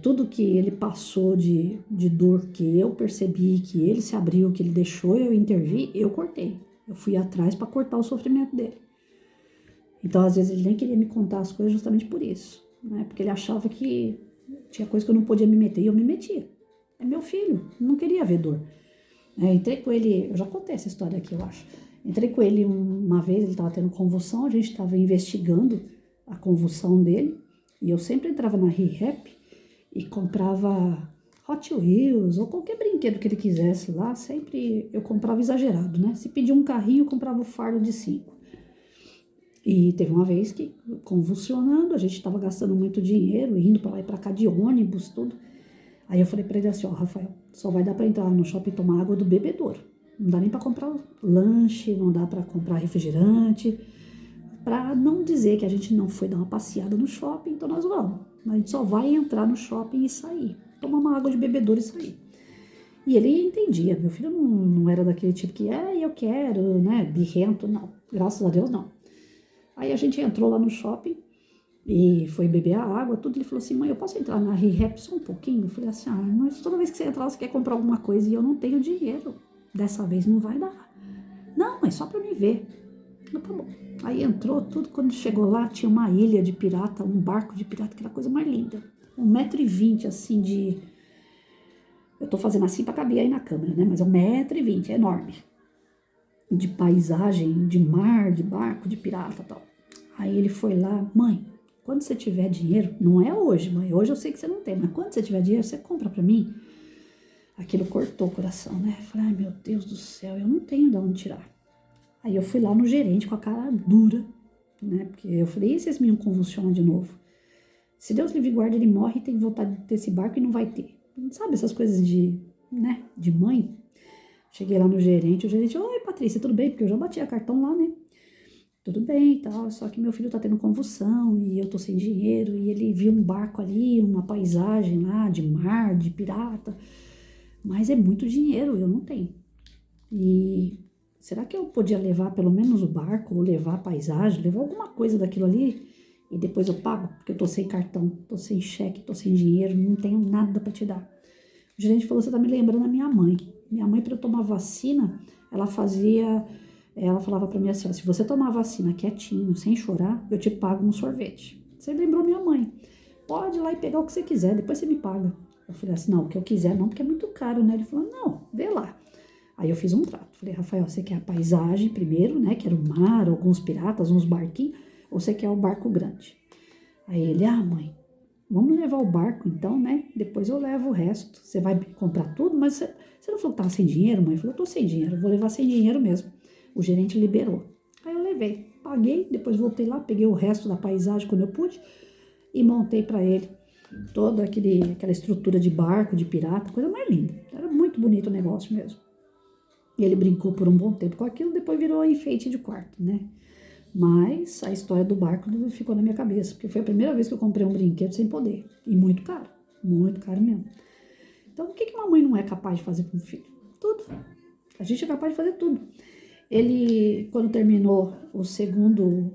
Tudo que ele passou de dor, que eu percebi, que ele se abriu, que ele deixou eu intervir, eu cortei. Eu fui atrás para cortar o sofrimento dele. Então, às vezes, ele nem queria me contar as coisas justamente por isso, né? Porque ele achava que tinha coisa que eu não podia me meter e eu me metia. É meu filho, não queria ver dor. Entrei com ele, eu já contei essa história aqui, eu acho. Entrei com ele uma vez, ele estava tendo convulsão, a gente estava investigando a convulsão dele. E eu sempre entrava na ReHap e comprava Hot Wheels ou qualquer brinquedo que ele quisesse lá. Sempre eu comprava exagerado, né? Se pedia um carrinho, eu comprava o fardo de 5. E teve uma vez que, convulsionando, a gente estava gastando muito dinheiro, indo para lá e para cá de ônibus, tudo. Aí eu falei para ele assim, ó, Rafael, só vai dar para entrar no shopping e tomar água do bebedouro. Não dá nem para comprar lanche, não dá para comprar refrigerante. Para não dizer que a gente não foi dar uma passeada no shopping, então nós vamos. A gente só vai entrar no shopping e sair. Tomar uma água de bebedouro e sair. E ele entendia. Meu filho não era daquele tipo que, eu quero, né, birrento. Não, graças a Deus não. Aí a gente entrou lá no shopping e foi beber a água, tudo. Ele falou assim, mãe, eu posso entrar na ReHap só um pouquinho? Eu falei assim, mas toda vez que você entrar, você quer comprar alguma coisa e eu não tenho dinheiro. Dessa vez não vai dar. Não, mas só para me ver. Tá bom. Aí entrou tudo, quando chegou lá tinha uma ilha de pirata, um barco de pirata, que era a coisa mais linda. 1,20 m assim de... Eu tô fazendo assim pra caber aí na câmera, né? Mas é 1,20 m, é enorme. De paisagem, de mar, de barco, de pirata e tal. Aí ele foi lá, mãe, quando você tiver dinheiro, não é hoje, mãe, hoje eu sei que você não tem, mas quando você tiver dinheiro, você compra pra mim? Aquilo cortou o coração, né? Eu falei, ai meu Deus do céu, eu não tenho de onde tirar. Aí eu fui lá no gerente com a cara dura, né? Porque eu falei, e se esse menino convulsiona de novo? Se Deus livre e guarda, ele morre e tem que voltar desse barco e não vai ter. Sabe essas coisas de, né, de mãe? Cheguei lá no gerente, o gerente, oi Patrícia, tudo bem? Porque eu já bati a cartão lá, né? Tudo bem e tal, só que meu filho tá tendo convulsão e eu tô sem dinheiro. E ele viu um barco ali, uma paisagem lá de mar, de pirata. Mas é muito dinheiro, eu não tenho. E... será que eu podia levar pelo menos o barco, ou levar a paisagem, levar alguma coisa daquilo ali e depois eu pago? Porque eu tô sem cartão, tô sem cheque, tô sem dinheiro, não tenho nada para te dar. O gerente falou, você tá me lembrando a minha mãe. Minha mãe, para eu tomar vacina, ela falava para mim assim, ó, se você tomar vacina quietinho, sem chorar, eu te pago um sorvete. Você lembrou minha mãe. Pode ir lá e pegar o que você quiser, depois você me paga. Eu falei assim, não, o que eu quiser não, porque é muito caro, né? Ele falou, não, vê lá. Aí eu fiz um trato. Falei, Rafael, você quer a paisagem primeiro, né? Que era o mar, alguns piratas, uns barquinhos, ou você quer o barco grande? Aí ele, mãe, vamos levar o barco então, né? Depois eu levo o resto. Você vai comprar tudo, mas você não falou que tava sem dinheiro, mãe? Eu falei, eu tô sem dinheiro, eu vou levar sem dinheiro mesmo. O gerente liberou. Aí eu levei, paguei, depois voltei lá, peguei o resto da paisagem quando eu pude e montei para ele toda aquela estrutura de barco, de pirata, coisa mais linda. Era muito bonito o negócio mesmo. E ele brincou por um bom tempo com aquilo, depois virou enfeite de quarto, né? Mas a história do barco ficou na minha cabeça, porque foi a primeira vez que eu comprei um brinquedo sem poder. E muito caro mesmo. Então, o que uma mãe não é capaz de fazer com o filho? Tudo. A gente é capaz de fazer tudo. Ele, quando terminou o segundo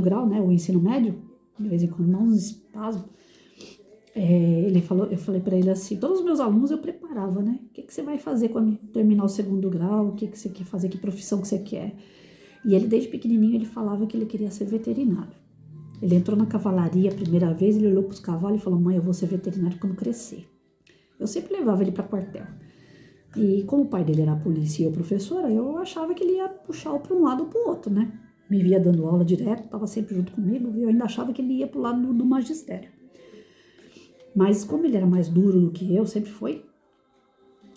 grau, né, o ensino médio, de vez em quando dá uns espasmos, eu falei para ele assim, todos os meus alunos eu preparava, né? O que você vai fazer quando terminar o segundo grau? O que você quer fazer? Que profissão que você quer? E ele, desde pequenininho, ele falava que ele queria ser veterinário. Ele entrou na cavalaria a primeira vez, ele olhou para os cavalos e falou: mãe, eu vou ser veterinário quando crescer. Eu sempre levava ele para quartel. E como o pai dele era polícia e eu professora, eu achava que ele ia puxar para um lado ou para o outro, né? Me via dando aula direto, estava sempre junto comigo, e eu ainda achava que ele ia para o lado do magistério. Mas como ele era mais duro do que eu, sempre foi,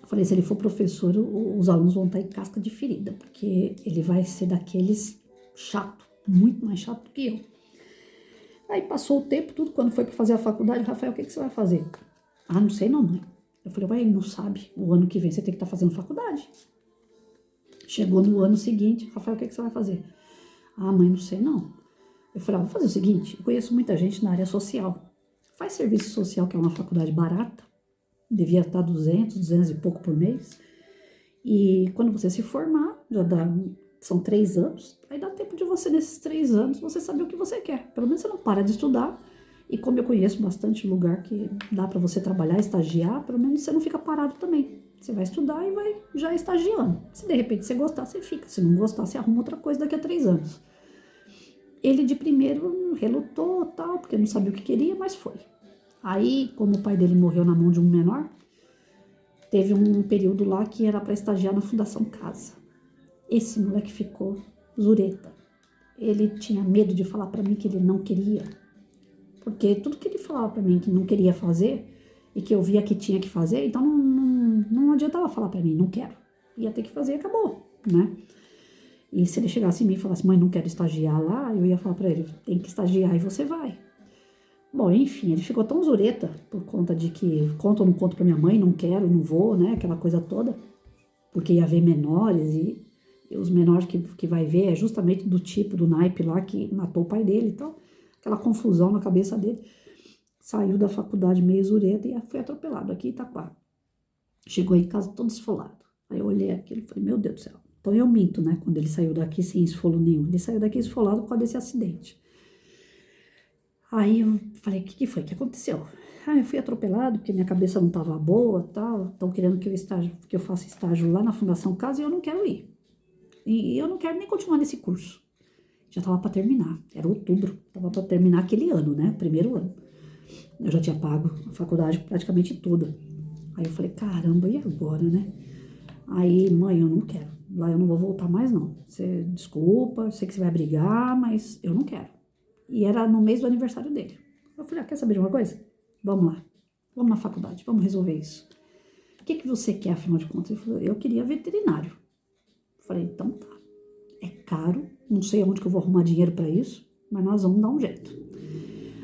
eu falei, se ele for professor, os alunos vão estar em casca de ferida, porque ele vai ser daqueles chato, muito mais chato do que eu. Aí passou o tempo, tudo, quando foi para fazer a faculdade, Rafael, o que você vai fazer? Ah, não sei não, mãe. Eu falei, ué, ele não sabe, o ano que vem você tem que estar fazendo faculdade. Chegou no ano seguinte, Rafael, o que você vai fazer? Ah, mãe, não sei não. Eu falei, vou fazer o seguinte, eu conheço muita gente na área social. Faz serviço social, que é uma faculdade barata, devia estar 200 e pouco por mês. E quando você se formar, são 3 anos, aí dá tempo de você, nesses 3 anos, você saber o que você quer. Pelo menos você não para de estudar. E como eu conheço bastante lugar que dá para você trabalhar, estagiar, pelo menos você não fica parado também. Você vai estudar e vai já estagiando. Se de repente você gostar, você fica. Se não gostar, você arruma outra coisa daqui a 3 anos. Ele de primeiro relutou, tal, porque não sabia o que queria, mas foi. Aí, como o pai dele morreu na mão de um menor, teve um período lá que era para estagiar na Fundação Casa. Esse moleque ficou zureta. Ele tinha medo de falar para mim que ele não queria. Porque tudo que ele falava para mim que não queria fazer e que eu via que tinha que fazer, então não adiantava falar para mim, não quero. Ia ter que fazer e acabou, né? E se ele chegasse em mim e falasse, mãe, não quero estagiar lá, eu ia falar para ele, tem que estagiar e você vai. Bom, enfim, ele ficou tão zureta por conta de que conto ou não conto para minha mãe, não quero, não vou, né? Aquela coisa toda. Porque ia ver menores e os menores que vai ver é justamente do tipo, do naipe lá que matou o pai dele e tal. Aquela confusão na cabeça dele. Saiu da faculdade meio zureta e foi atropelado aqui em Itaquá. Chegou em casa todo esfolado. Aí eu olhei aquilo e falei, meu Deus do céu. Então eu minto, né? Quando ele saiu daqui sem esfolo nenhum. Ele saiu daqui esfolado por causa desse acidente. Aí eu falei, o que foi? O que aconteceu? Ah, eu fui atropelado porque minha cabeça não estava boa, tal. Estão querendo que eu faça estágio lá na Fundação Casa e eu não quero ir. E eu não quero nem continuar nesse curso. Já estava para terminar, era outubro, estava para terminar aquele ano, né? Primeiro ano. Eu já tinha pago a faculdade praticamente toda. Aí eu falei, caramba, e agora, né? Aí, mãe, eu não quero. Lá eu não vou voltar mais, não. Você, desculpa, eu sei que você vai brigar, mas eu não quero. E era no mês do aniversário dele. Eu falei, quer saber de uma coisa? Vamos lá. Vamos na faculdade, vamos resolver isso. O que você quer, afinal de contas? Ele falou, eu queria veterinário. Eu falei, então tá. É caro, não sei aonde que eu vou arrumar dinheiro para isso, mas nós vamos dar um jeito.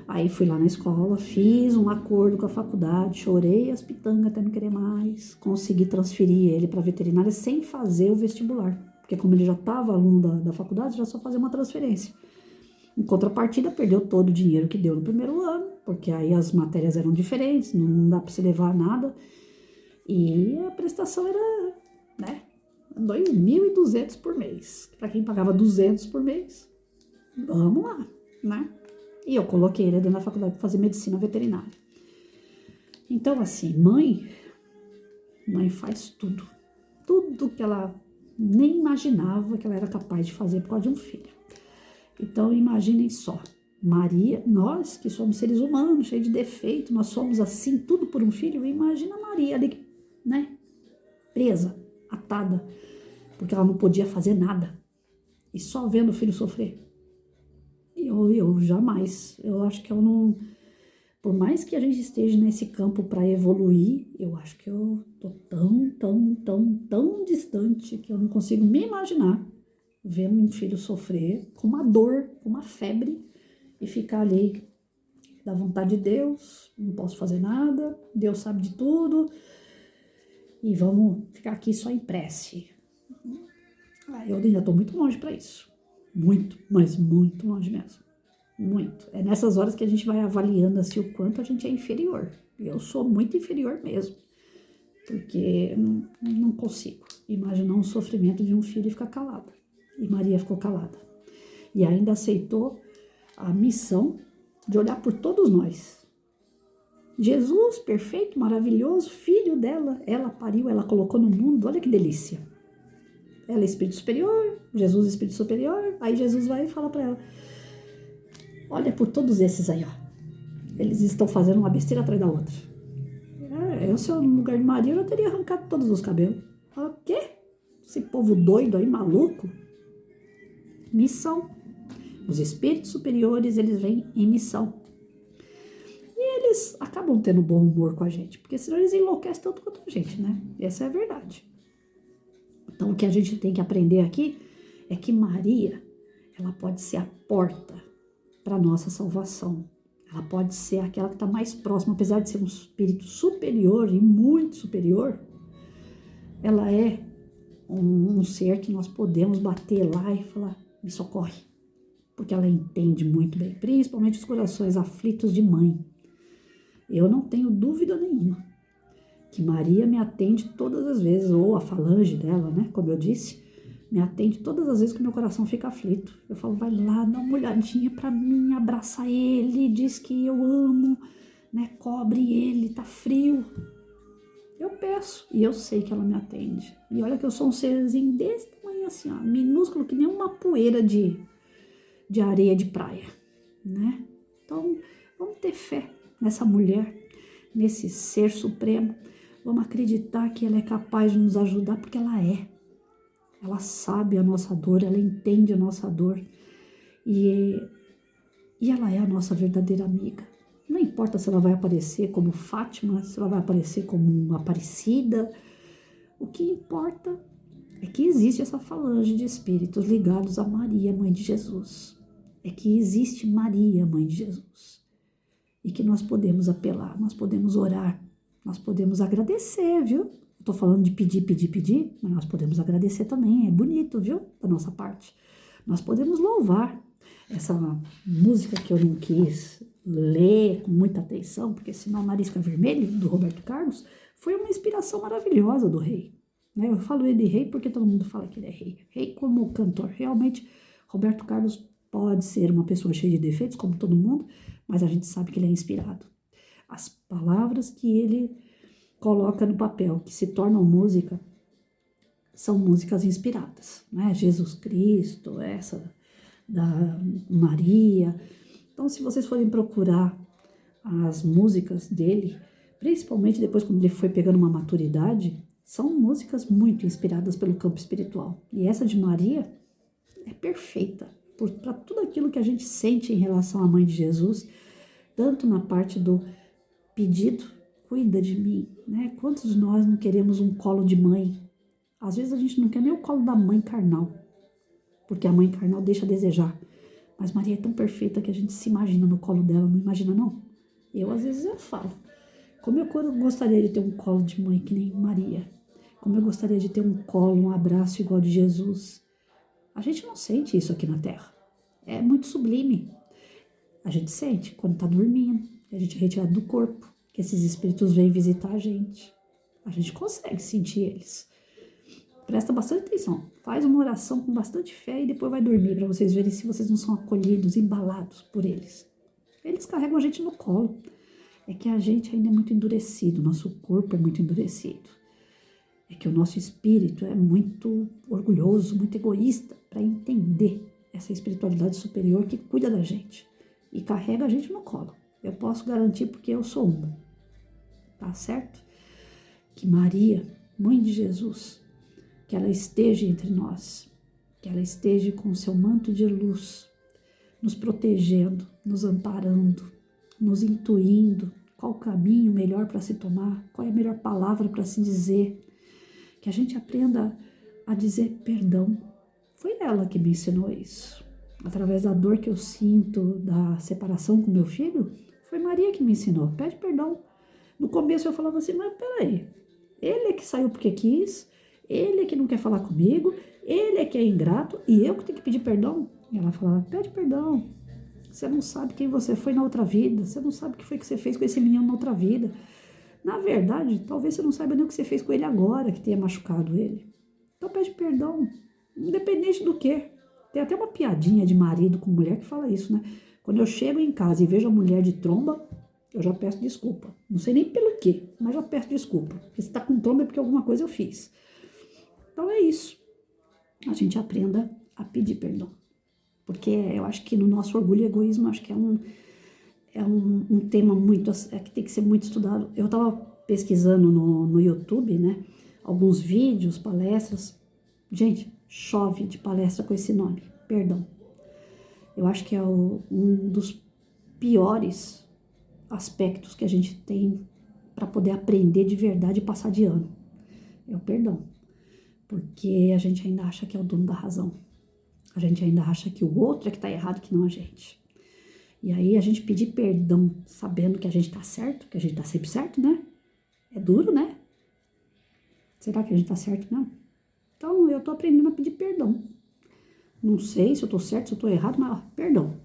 Aí fui lá na escola, fiz um acordo com a faculdade, chorei as pitangas até não querer mais, consegui transferir ele para veterinária sem fazer o vestibular, porque como ele já estava aluno da faculdade, era só fazer uma transferência. Em contrapartida, perdeu todo o dinheiro que deu no primeiro ano, porque aí as matérias eram diferentes, não dá para se levar nada, e a prestação era, né, 2.200 por mês. Para quem pagava 200 por mês, vamos lá, né? E eu coloquei ele dentro da faculdade para fazer medicina veterinária. Então, assim, mãe faz tudo. Tudo que ela nem imaginava que ela era capaz de fazer por causa de um filho. Então, imaginem só. Maria, nós que somos seres humanos, cheios de defeito, nós somos assim, tudo por um filho. Imagina a Maria ali, né? Presa, atada, porque ela não podia fazer nada. E só vendo o filho sofrer. Eu jamais, eu acho que eu não... Por mais que a gente esteja nesse campo para evoluir, eu acho que eu tô tão distante que eu não consigo me imaginar vendo um filho sofrer com uma dor, com uma febre e ficar ali da vontade de Deus, não posso fazer nada, Deus sabe de tudo e vamos ficar aqui só em prece. Eu ainda tô muito longe para isso. Muito, mas muito longe mesmo. Muito. É nessas horas que a gente vai avaliando assim o quanto a gente é inferior. Eu sou muito inferior mesmo. Porque não consigo imaginar um sofrimento de um filho e ficar calada. E Maria ficou calada. E ainda aceitou a missão de olhar por todos nós. Jesus, perfeito, maravilhoso, filho dela, ela pariu, ela colocou no mundo, olha que delícia. Ela é espírito superior, Jesus é espírito superior, aí Jesus vai e fala para ela, Olha por todos esses aí, ó. Eles estão fazendo uma besteira atrás da outra. Eu, se eu no lugar de Maria, eu já teria arrancado todos os cabelos. O quê? Esse povo doido aí, maluco? Missão. Os espíritos superiores, eles vêm em missão. E eles acabam tendo bom humor com a gente, porque senão eles enlouquecem tanto quanto a gente, né? Essa é a verdade. Então, o que a gente tem que aprender aqui é que Maria, ela pode ser a porta para a nossa salvação. Ela pode ser aquela que está mais próxima, apesar de ser um espírito superior e muito superior, ela é um ser que nós podemos bater lá e falar, me socorre. Porque ela entende muito bem, principalmente os corações aflitos de mãe. Eu não tenho dúvida nenhuma que Maria me atende todas as vezes, ou a falange dela, né, como eu disse, me atende todas as vezes que meu coração fica aflito. Eu falo, vai lá, dá uma olhadinha pra mim, abraça ele, diz que eu amo, né, cobre ele, tá frio. Eu peço e eu sei que ela me atende. E olha que eu sou um serzinho desse tamanho assim, ó, minúsculo, que nem uma poeira de areia de praia, né? Então, vamos ter fé nessa mulher, nesse ser supremo. Vamos acreditar que ela é capaz de nos ajudar, porque ela é. Ela sabe a nossa dor, ela entende a nossa dor. E ela é a nossa verdadeira amiga. Não importa se ela vai aparecer como Fátima, se ela vai aparecer como uma Aparecida. O que importa é que existe essa falange de espíritos ligados a Maria, mãe de Jesus. É que existe Maria, mãe de Jesus. E que nós podemos apelar, nós podemos orar, nós podemos agradecer, viu? Estou falando de pedir, mas nós podemos agradecer também, é bonito, viu? Da nossa parte. Nós podemos louvar. Essa música que eu não quis ler com muita atenção, porque senão o nariz fica vermelho, do Roberto Carlos, foi uma inspiração maravilhosa do rei. Né? Eu falo ele de rei porque todo mundo fala que ele é rei. Rei como cantor. Realmente, Roberto Carlos pode ser uma pessoa cheia de defeitos, como todo mundo, mas a gente sabe que ele é inspirado. As palavras que ele coloca no papel, que se tornam música, são músicas inspiradas, né? Jesus Cristo, essa da Maria. Então, se vocês forem procurar as músicas dele, principalmente depois quando ele foi pegando uma maturidade, são músicas muito inspiradas pelo campo espiritual. E essa de Maria é perfeita para tudo aquilo que a gente sente em relação à mãe de Jesus, tanto na parte do pedido, cuida de mim, né? Quantos de nós não queremos um colo de mãe? Às vezes a gente não quer nem o colo da mãe carnal, porque a mãe carnal deixa a desejar. Mas Maria é tão perfeita que a gente se imagina no colo dela, não imagina não? Eu às vezes eu falo, como eu gostaria de ter um colo de mãe que nem Maria, como eu gostaria de ter um colo, um abraço igual de Jesus. A gente não sente isso aqui na Terra, é muito sublime. A gente sente quando tá dormindo, a gente é retirado do corpo, que esses espíritos vêm visitar a gente consegue sentir eles. Presta bastante atenção, faz uma oração com bastante fé e depois vai dormir para vocês verem se vocês não são acolhidos, embalados por eles. Eles carregam a gente no colo. É que a gente ainda é muito endurecido, nosso corpo é muito endurecido. É que o nosso espírito é muito orgulhoso, muito egoísta para entender essa espiritualidade superior que cuida da gente e carrega a gente no colo. Eu posso garantir porque eu sou uma. Tá certo? Que Maria, mãe de Jesus, que ela esteja entre nós, que ela esteja com o seu manto de luz, nos protegendo, nos amparando, nos intuindo qual o caminho melhor para se tomar, qual é a melhor palavra para se dizer, que a gente aprenda a dizer perdão. Foi ela que me ensinou isso. Através da dor que eu sinto, da separação com meu filho, foi Maria que me ensinou. Pede perdão. No começo eu falava assim, mas peraí, ele é que saiu porque quis, ele é que não quer falar comigo, ele é que é ingrato e eu que tenho que pedir perdão. E ela falava, pede perdão. Você não sabe quem você foi na outra vida, você não sabe o que foi que você fez com esse menino na outra vida. Na verdade, talvez você não saiba nem o que você fez com ele agora, que tenha machucado ele. Então pede perdão, independente do quê. Tem até uma piadinha de marido com mulher que fala isso, né? Quando eu chego em casa e vejo a mulher de tromba, eu já peço desculpa. Não sei nem pelo quê, mas já peço desculpa. Porque se tá com tromba é porque alguma coisa eu fiz. Então é isso. A gente aprenda a pedir perdão. porque eu acho que no nosso orgulho e egoísmo, acho que é um tema muito, que tem que ser muito estudado. Eu estava pesquisando no YouTube, né, alguns vídeos, palestras. Gente, chove de palestra com esse nome, perdão. Eu acho que é um dos piores aspectos que a gente tem para poder aprender de verdade e passar de ano. É o perdão. Porque a gente ainda acha que é o dono da razão. A gente ainda acha que o outro é que tá errado, que não a gente. E aí a gente pedir perdão sabendo que a gente tá certo, que a gente tá sempre certo, né? É duro, né? Será que a gente tá certo, não? Então eu tô aprendendo a pedir perdão. Não sei se eu tô certo, se eu tô errado, mas ó, perdão.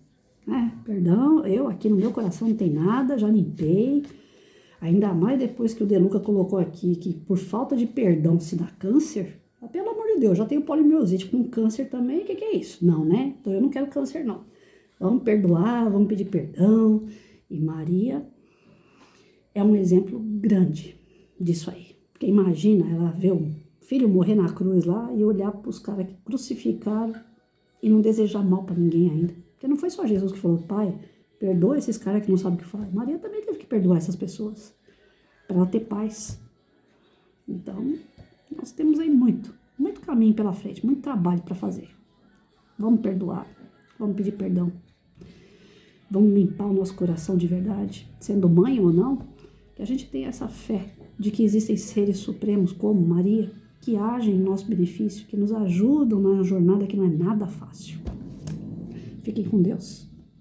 Né? Perdão, eu aqui no meu coração não tem nada, já limpei. Ainda mais depois que o Deluca colocou aqui que por falta de perdão se dá câncer. Pelo amor de Deus, já tenho polimiosite com câncer também, o que é isso? Não, né? Então eu não quero câncer, não. Vamos perdoar, vamos pedir perdão. E Maria é um exemplo grande disso aí. Porque imagina ela ver o filho morrer na cruz lá e olhar para os caras que crucificaram e não desejar mal para ninguém ainda. Porque não foi só Jesus que falou, Pai, perdoa esses caras que não sabem o que fazem. Maria também teve que perdoar essas pessoas para ela ter paz. Então, nós temos aí muito caminho pela frente, muito trabalho para fazer. Vamos perdoar, vamos pedir perdão. Vamos limpar o nosso coração de verdade, sendo mãe ou não, que a gente tenha essa fé de que existem seres supremos como Maria, que agem em nosso benefício, que nos ajudam na jornada que não é nada fácil. Fiquem com Deus.